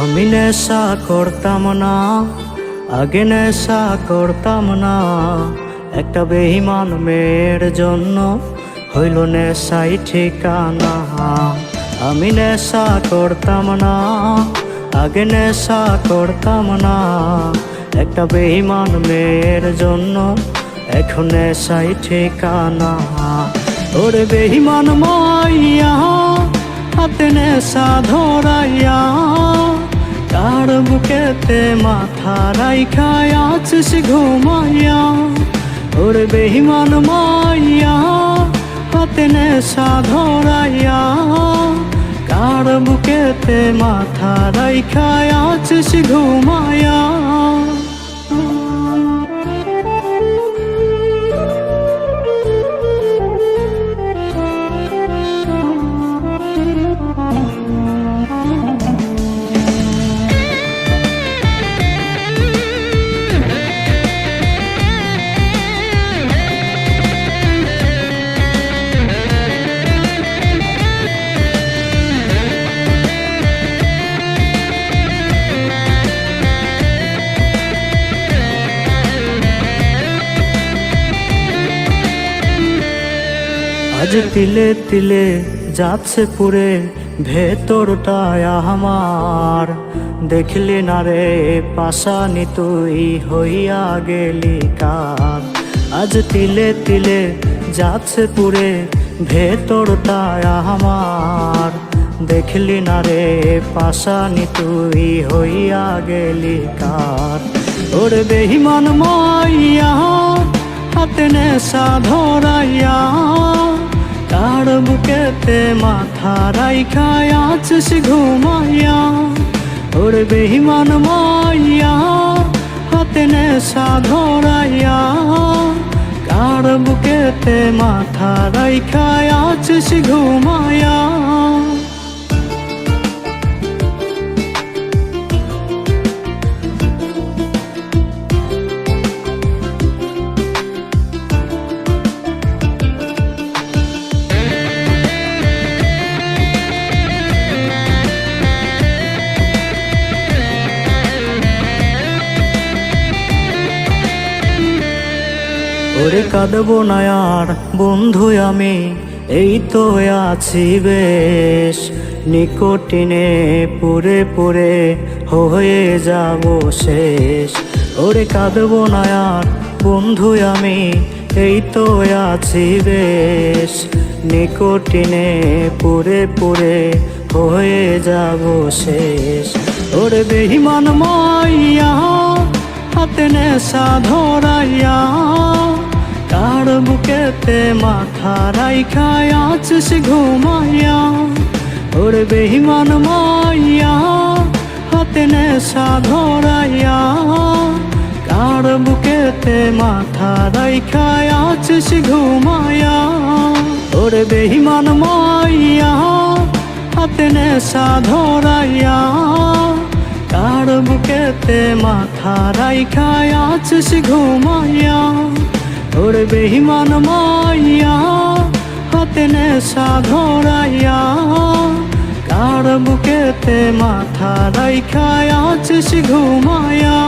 আমি নেশা করতাম না, আগে নেশা করতাম না। একটা বেঈমান মেয়ের জন্য হইল নেশাই ঠিকানা। আমি নেশা করতাম না, আগে নেশা করতাম না। একটা বেঈমান মেয়ের জন্য এখন নেশাই ঠিকানা। ওরে বেঈমান মাইয়া হাতে নেশা ধরাইয়া, তার বুকেতে মাথা রাইখা আছিস ঘুমাইয়া। ওরে বেঈমান মাইয়া হাতে নেশা ধরাইয়া, কার বুকেতে মাথা রাইখা আছিস ঘুমাইয়া। আজ তিলে তিলে যাচ্ছে পুরে ভেতরটায় আমার। দেখলি না রে পাশানি তুই হইয়া গেলি কার। আজ তিলে তিলে যাচ্ছে পুরে ভেতরটায় আমার। দেখলি না রে পাশানি তুই হইয়া গেলি কার। ওরে বেঈমান মাইয়া হাতে নেশা ধরাইয়া, কার বুকেতে মাথা রাইখা আছিস ঘুমাইয়া। ওরে বেঈমান মাইয়া হাতে নেশা ধরাইয়া, কার বুকেতে মাথা রাইখা আছিস ঘুমাইয়া। ওরে কাঁদবো না আর বন্ধু আমি, এই তো আছি বেশ। নিকোটিনে পুরে পুরে হয়ে যাব শেষ। ওরে কাঁদবো না আর বন্ধু আমি, এই তো আছি বেশ। নিকোটিনে পুরে পুরে হয়ে যাব শেষ। ওরে বেঈমান মাইয়া হাতে নেশা ধরাইয়া, কার বুকেতে মাথা রাইখা আছিস ঘুমাইয়া। ওরে বেঈমান মাইয়া হাতে নেশা ধরাইয়া, কার বুকেতে মাথা রাইখা আছিস ঘুমাইয়া। ওরে বেঈমান মাইয়া হাতে নেশা ধরাইয়া, কার বুকেতে মাথা রাইখা আছিস ঘুমাইয়া। ওরে বেঈমান মাইয়া হাতে নেশা ধরাইয়া, কার বুকেতে মাথা রাইখা আছিস ঘুমাইয়া।